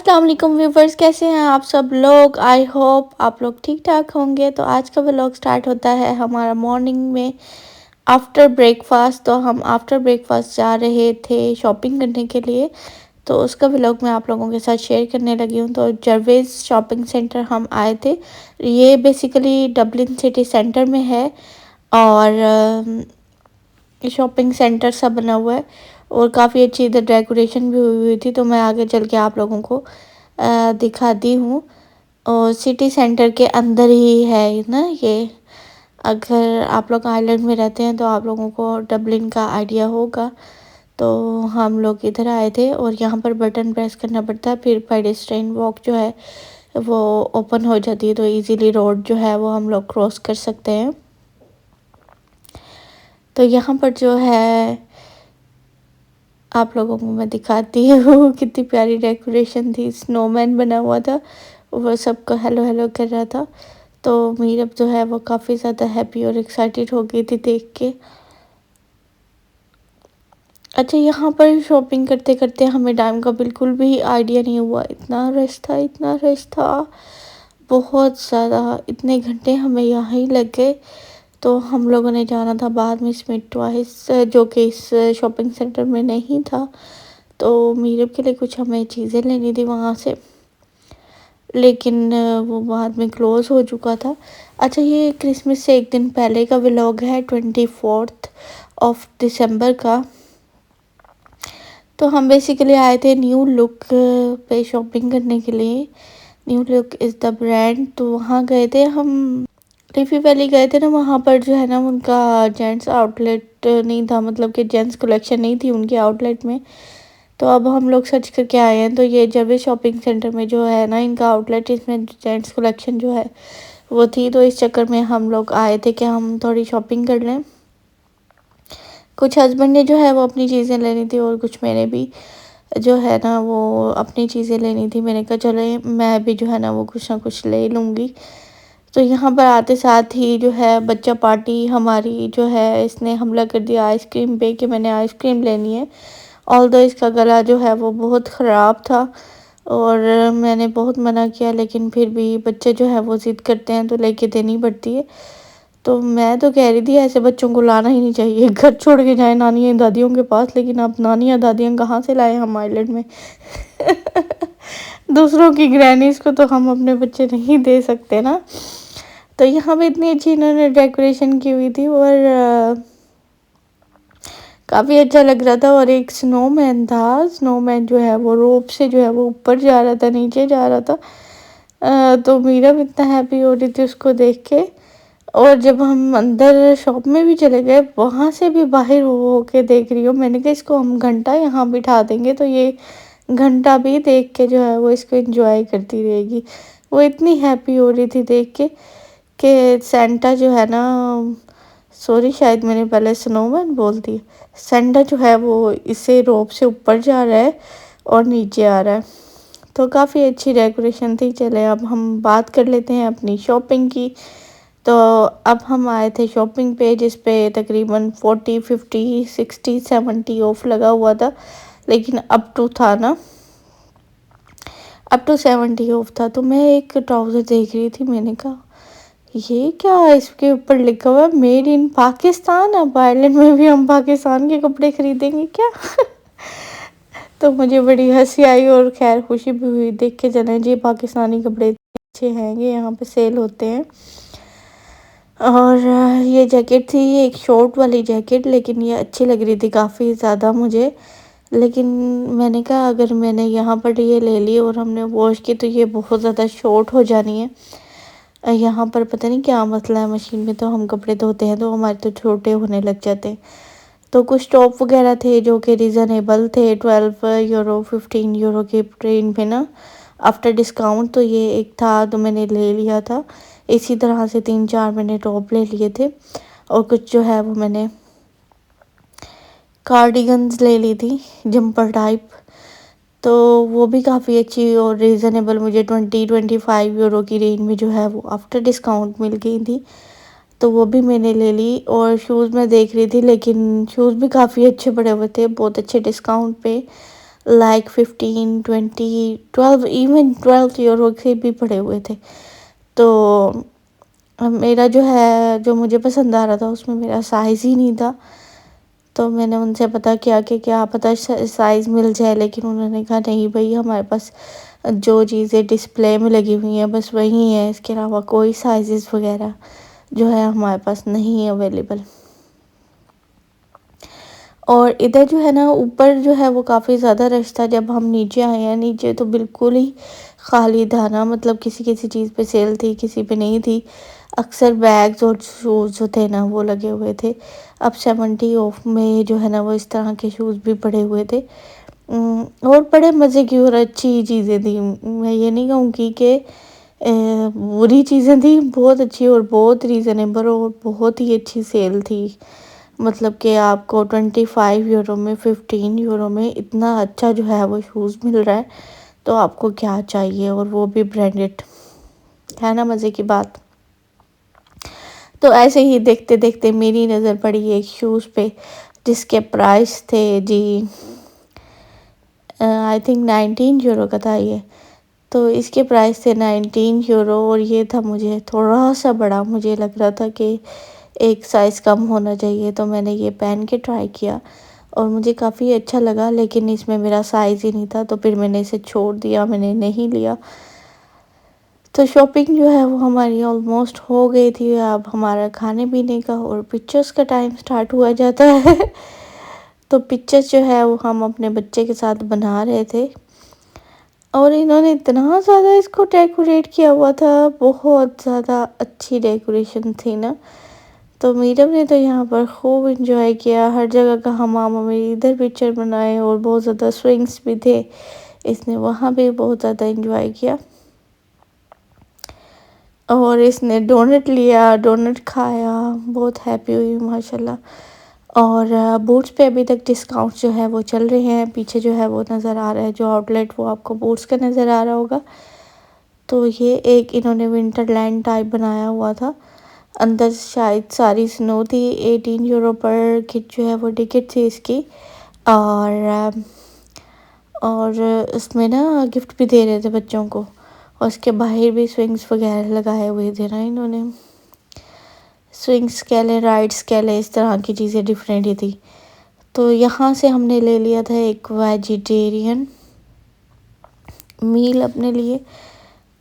अस्सलाम वालेकुम व्यूवर्स, कैसे हैं आप सब लोग। आई होप आप लोग ठीक ठाक होंगे। तो आज का व्लॉग स्टार्ट होता है हमारा मॉर्निंग में आफ्टर ब्रेकफास्ट। तो हम आफ्टर ब्रेकफास्ट जा रहे थे शॉपिंग करने के लिए, तो उसका व्लॉग मैं आप लोगों के साथ शेयर करने लगी हूँ। तो जरवेज शॉपिंग सेंटर हम आए थे। ये बेसिकली डबलिन सिटी सेंटर में है और शॉपिंग सेंटर सा बना हुआ है और काफ़ी अच्छी इधर डेकोरेशन भी हुई थी। तो मैं आगे चल के आप लोगों को दिखाती हूँ। और सिटी सेंटर के अंदर ही है ना ये। अगर आप लोग आइलैंड में रहते हैं तो आप लोगों को डबलिन का आइडिया होगा। तो हम लोग इधर आए थे और यहाँ पर बटन प्रेस करना पड़ता है, फिर पेडेस्ट्रियन वॉक जो है वो ओपन हो जाती है, तो इजीली रोड जो है वो हम लोग क्रॉस कर सकते हैं। तो यहाँ पर जो है आप लोगों को मैं दिखाती हूँ कितनी प्यारी डेकोरेशन थी। स्नोमैन बना हुआ था, वो सबको हेलो हेलो कर रहा था। तो मीरब जो है वो काफ़ी ज़्यादा हैप्पी और एक्साइटेड हो गई थी देख के। अच्छा, यहाँ पर शॉपिंग करते करते हमें टाइम का बिल्कुल भी आइडिया नहीं हुआ। इतना रश था, इतना रश था, बहुत ज़्यादा। इतने घंटे हमें यहाँ ही लग गए। तो हम लोगों ने जाना था बाद में स्मिथ ट्वाइस, जो कि इस शॉपिंग सेंटर में नहीं था। तो मीरब के लिए कुछ हमें चीज़ें लेनी थी वहाँ से, लेकिन वो बाद में क्लोज़ हो चुका था। अच्छा, ये क्रिसमस से एक दिन पहले का व्लॉग है, 24 दिसंबर का। तो हम बेसिकली आए थे न्यू लुक पे शॉपिंग करने के लिए। New look is the brand. तो वहाँ गए थे हम, लीफी वैली गए थे ना। वहाँ पर जो है ना उनका जेंट्स आउटलेट नहीं था, मतलब कि जेंट्स कलेक्शन नहीं थी उनके आउटलेट में। तो अब हम लोग सर्च करके आए हैं, तो ये जब शॉपिंग सेंटर में जो है ना इनका आउटलेट, इसमें जेंट्स कलेक्शन जो है वो थी। तो इस चक्कर में हम लोग आए थे कि हम थोड़ी शॉपिंग कर लें। कुछ हस्बैंड ने जो है वो अपनी चीज़ें लेनी थी और कुछ मैंने भी जो है ना वो अपनी चीज़ें लेनी थी। मैंने कहा चलो मैं भी जो है ना वो कुछ ना कुछ ले लूँगी। तो यहाँ पर आते साथ ही जो है बच्चा पार्टी हमारी जो है इसने हमला कर दिया आइसक्रीम पे कि मैंने आइसक्रीम लेनी है। ऑल्दो इसका गला जो है वो बहुत ख़राब था और मैंने बहुत मना किया, लेकिन फिर भी बच्चे जो है वो ज़िद करते हैं तो लेके देनी पड़ती है। तो मैं तो कह रही थी ऐसे बच्चों को लाना ही नहीं चाहिए, घर छोड़ के जाए नानियाँ दादियों के पास। लेकिन अब नानियाँ दादियाँ कहाँ से लाए हम आइलैंड में दूसरों की ग्रैनीज को तो हम अपने बच्चे नहीं दे सकते ना। तो यहाँ पे इतनी अच्छी इन्होंने डेकोरेशन की हुई थी और काफ़ी अच्छा लग रहा था। और एक स्नोमैन था, स्नोमैन जो है वो रोप से जो है वो ऊपर जा रहा था, नीचे जा रहा था। तो मीरा भी इतना हैप्पी हो रही थी उसको देख के। और जब हम अंदर शॉप में भी चले गए, वहाँ से भी बाहर हो के देख रही हूँ। मैंने कहा इसको हम घंटा यहाँ बिठा देंगे तो ये घंटा भी देख के जो है वो इसको एंजॉय करती रहेगी। वो इतनी हैप्पी हो रही थी देख के कि सेंटा जो है ना, सॉरी शायद मैंने पहले स्नोमैन बोल दिया। सेंटा जो है वो इसे रोप से ऊपर जा रहा है और नीचे आ रहा है। तो काफ़ी अच्छी डेकोरेशन थी। चले अब हम बात कर लेते हैं अपनी शॉपिंग की। तो अब हम आए थे शॉपिंग पे, जिस पे तकरीबन 40, 50, 60, 70 ऑफ लगा हुआ था। लेकिन अप टू था ना, अप टू 70 ऑफ था। तो मैं एक ट्राउज़र देख रही थी, मैंने कहा ये क्या है, इसके ऊपर लिखा हुआ है मेड इन पाकिस्तान। अब आइलैंड में भी हम पाकिस्तान के कपड़े खरीदेंगे क्या तो मुझे बड़ी हंसी आई और खैर खुशी भी हुई देख के। चले जी, पाकिस्तानी कपड़े अच्छे हैं, ये यहाँ पे सेल होते हैं। और ये जैकेट थी, एक शॉर्ट वाली जैकेट, लेकिन ये अच्छी लग रही थी काफ़ी ज़्यादा मुझे। लेकिन मैंने कहा अगर मैंने यहाँ पर ये ले ली और हमने वॉश की तो ये बहुत ज़्यादा शॉर्ट हो जानी है। यहाँ पर पता नहीं क्या मसला है, मशीन में तो हम कपड़े धोते हैं तो हमारे तो छोटे होने लग जाते हैं। तो कुछ टॉप वगैरह थे जो कि रीज़नेबल थे, 12 यूरो 15 यूरो के ट्रेन पे ना आफ्टर डिस्काउंट। तो ये एक था तो मैंने ले लिया था। इसी तरह से 3-4 मैंने टॉप ले लिए थे और कुछ जो है वो मैंने कार्डिगन्स ले ली थी, जंपर टाइप। तो वो भी काफ़ी अच्छी और रीज़नेबल मुझे 20-25 यूरो की रेंज में जो है वो आफ्टर डिस्काउंट मिल गई थी। तो वो भी मैंने ले ली। और शूज़ मैं देख रही थी, लेकिन शूज़ भी काफ़ी अच्छे पड़े हुए थे, बहुत अच्छे डिस्काउंट पे। लाइक 15, 20, 12, इवन 12 यूरो के भी पड़े हुए थे। तो मेरा जो है, जो मुझे पसंद आ रहा था उसमें मेरा साइज़ ही नहीं था। तो मैंने उनसे पता किया कि क्या पता साइज़ मिल जाए, लेकिन उन्होंने कहा नहीं भाई, हमारे पास जो चीज़ें डिस्प्ले में लगी हुई हैं बस वही है, इसके अलावा कोई साइज़ वगैरह जो है हमारे पास नहीं है अवेलेबल। और इधर जो है ना, ऊपर जो है वो काफ़ी ज़्यादा रश था। जब हम नीचे आए हैं, नीचे तो बिल्कुल ही खाली था ना, मतलब किसी किसी चीज़ पे सेल थी, किसी पे नहीं थी। अक्सर बैग्स और शूज़ जो थे ना वो लगे हुए थे। अब 70 ऑफ में जो है ना वो इस तरह के शूज़ भी पड़े हुए थे। और बड़े मज़े की और अच्छी चीज़ें थी। मैं ये नहीं कहूँगी कि बुरी चीज़ें थी, बहुत अच्छी और बहुत रीज़नेबल और बहुत ही अच्छी सेल थी। मतलब कि आपको 25 यूरो में, 15 यूरो में इतना अच्छा जो है वो शूज़ मिल रहा है, तो आपको क्या चाहिए, और वो भी ब्रांडेड, है ना मज़े की बात। तो ऐसे ही देखते देखते मेरी नज़र पड़ी एक शूज़ पे, जिसके प्राइस थे जी आई थिंक 19 यूरो का था ये। तो इसके प्राइस थे 19 यूरो, और ये था मुझे थोड़ा सा बड़ा, मुझे लग रहा था कि एक साइज़ कम होना चाहिए। तो मैंने ये पहन के ट्राई किया और मुझे काफ़ी अच्छा लगा, लेकिन इसमें मेरा साइज़ ही नहीं था, तो फिर मैंने इसे छोड़ दिया, मैंने नहीं लिया। तो शॉपिंग जो है वो हमारी ऑलमोस्ट हो गई थी। अब हमारा खाने पीने का और पिक्चर्स का टाइम स्टार्ट हुआ जाता है। तो पिक्चर्स जो है वो हम अपने बच्चे के साथ बना रहे थे, और इन्होंने इतना ज़्यादा इसको डेकोरेट किया हुआ था, बहुत ज़्यादा अच्छी डेकोरेशन थी ना। तो मीरम ने तो यहाँ पर खूब इंजॉय किया, हर जगह का हमामा में इधर पिक्चर बनाए, और बहुत ज़्यादा स्विंग्स भी थे, इसने वहाँ भी बहुत ज़्यादा इंजॉय किया। और इसने डोनट लिया, डोनट खाया, बहुत हैप्पी हुई माशाल्लाह। और बूट्स पे अभी तक डिस्काउंट जो है वो चल रहे हैं। पीछे जो है वो नज़र आ रहा है जो आउटलेट, वो आपको बूट्स का नज़र आ रहा होगा। तो ये एक इन्होंने विंटरलैंड टाइप बनाया हुआ था, अंदर शायद सारी स्नो थी। 18 यूरो पर किट जो है वो टिकट थी इसकी। और और इसमें ना गिफ्ट भी दे रहे थे बच्चों को, और उसके बाहर भी स्विंग्स वगैरह लगाए हुए थे ना इन्होंने। स्विंग्स कह लें, राइड्स कह लें, इस तरह की चीज़ें डिफरेंट ही थी। तो यहाँ से हमने ले लिया था एक वेजिटेरियन मील अपने लिए।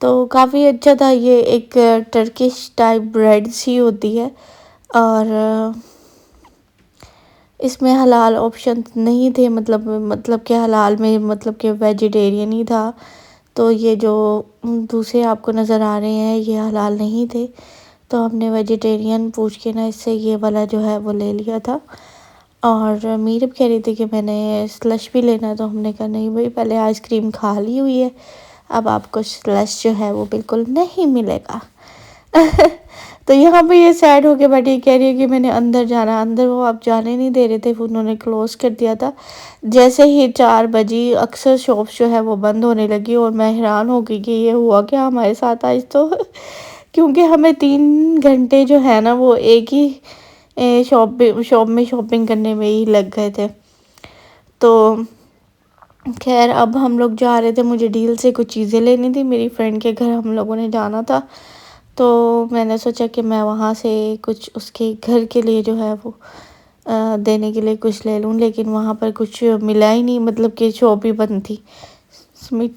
तो काफ़ी अच्छा था। ये एक टर्किश टाइप ब्रेड सी होती है, और इसमें हलाल ऑप्शन नहीं थे, मतलब कि हलाल में मतलब कि वेजिटेरियन ही था। तो ये जो दूसरे आपको नज़र आ रहे हैं ये हलाल नहीं थे, तो हमने वेजिटेरियन पूछ के ना इससे ये वाला जो है वो ले लिया था। और मीरब कह रही थी कि मैंने स्लश भी लेना, तो हमने कहा नहीं भाई, पहले आइसक्रीम खा ली हुई है, अब आपको स्लश जो है वो बिल्कुल नहीं मिलेगा। तो यहाँ पे ये सैड होके बैठी, कह रही है कि मैंने अंदर जाना। अंदर वो आप जाने नहीं दे रहे थे, उन्होंने क्लोज़ कर दिया था। जैसे ही 4 बजी अक्सर शॉप्स जो है वो बंद होने लगी, और मैं हैरान हो गई कि ये हुआ क्या हमारे साथ आज तो। क्योंकि हमें 3 घंटे जो है ना वो एक ही शॉप में शॉपिंग करने में ही लग गए थे। तो खैर अब हम लोग जा रहे थे, मुझे डील से कुछ चीज़ें लेनी थी, मेरी फ्रेंड के घर हम लोगों ने जाना था। तो मैंने सोचा कि मैं वहाँ से कुछ उसके घर के लिए जो है वो देने के लिए कुछ ले लूँ, लेकिन वहाँ पर कुछ मिला ही नहीं, मतलब कि शॉप ही बंद थी।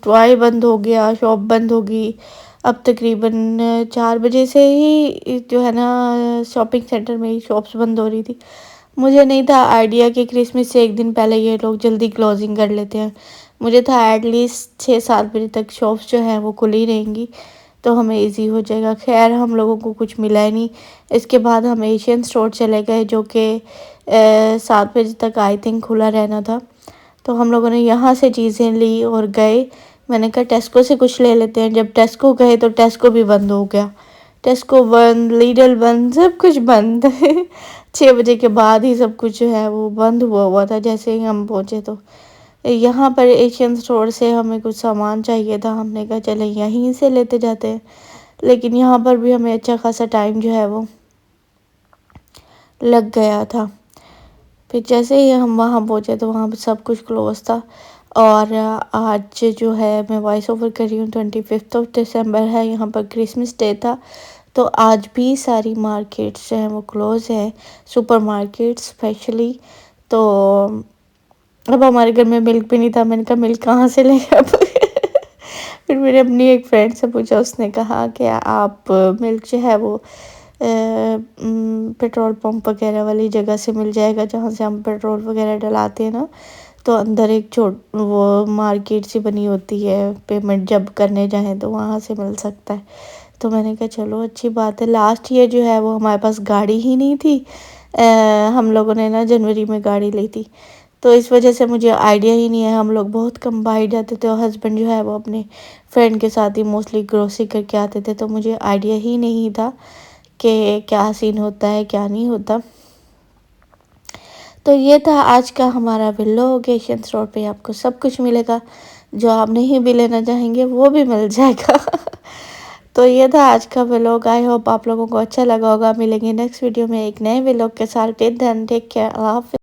टॉय बंद हो गया, शॉप बंद होगी। अब तकरीबन 4 बजे से ही जो है ना शॉपिंग सेंटर में ही शॉप्स बंद हो रही थी। मुझे नहीं था आइडिया कि क्रिसमस से एक दिन पहले ये लोग जल्दी क्लोजिंग कर लेते हैं। मुझे था एटलीस्ट 6-7 बजे तक शॉप्स जो हैं वो खुली रहेंगी, तो हमें इजी हो जाएगा। खैर हम लोगों को कुछ मिला ही नहीं। इसके बाद हम एशियन स्टोर चले गए, जो कि 7 बजे तक आई थिंक खुला रहना था। तो हम लोगों ने यहाँ से चीज़ें ली और गए। मैंने कहा टेस्को से कुछ ले लेते हैं। जब टेस्को गए तो टेस्को भी बंद हो गया। टेस्को बंद, लीडल बंद, सब कुछ बंद। 6 बजे के बाद ही सब कुछ जो है वो बंद हुआ हुआ था। जैसे ही हम पहुँचे तो यहाँ पर एशियन स्टोर से हमें कुछ सामान चाहिए था, हमने कहा चले यहीं से लेते जाते हैं। लेकिन यहाँ पर भी हमें अच्छा खासा टाइम जो है वो लग गया था। फिर जैसे ही हम वहाँ पहुँचे तो वहाँ पर सब कुछ क्लोज था, और आज जो है मैं वॉइस ओवर कर रही हूँ, 25 दिसंबर है, यहाँ पर क्रिसमस डे था। तो आज भी सारी मार्केट्स जो हैं वो क्लोज़ हैं, सुपर मार्केट स्पेशली। तो अब हमारे घर में मिल्क भी नहीं था, मैंने कहा मिल्क कहाँ से लें अब। फिर मैंने अपनी एक फ्रेंड से पूछा, उसने कहा कि आप मिल्क जो है वो पेट्रोल पंप वगैरह वाली जगह से मिल जाएगा, जहाँ से हम पेट्रोल वगैरह डलाते हैं ना, तो अंदर एक वो मार्केट सी बनी होती है, पेमेंट जब करने जाएं तो वहाँ से मिल सकता है। तो मैंने कहा चलो अच्छी बात है। लास्ट ईयर जो है वो हमारे पास गाड़ी ही नहीं थी, हम लोगों ने ना जनवरी में गाड़ी ली थी, तो इस वजह से मुझे आइडिया ही नहीं है। हम लोग बहुत कम बाहर जाते थे और हस्बैंड जो है वो अपने फ्रेंड के साथ ही मोस्टली ग्रोसरी करके आते थे, तो मुझे आइडिया ही नहीं था कि क्या सीन होता है क्या नहीं होता। तो ये था आज का हमारा व्लॉग। एशियन स्टोर पे आपको सब कुछ मिलेगा, जो आप नहीं भी लेना चाहेंगे वो भी मिल जाएगा। तो ये था आज का व्लॉग। आई होप आप लोगों को अच्छा लगा होगा। मिलेंगे नेक्स्ट वीडियो में एक नए व्लॉग के साथ। टिल देन टेक केयर, अल्लाह हाफिज़।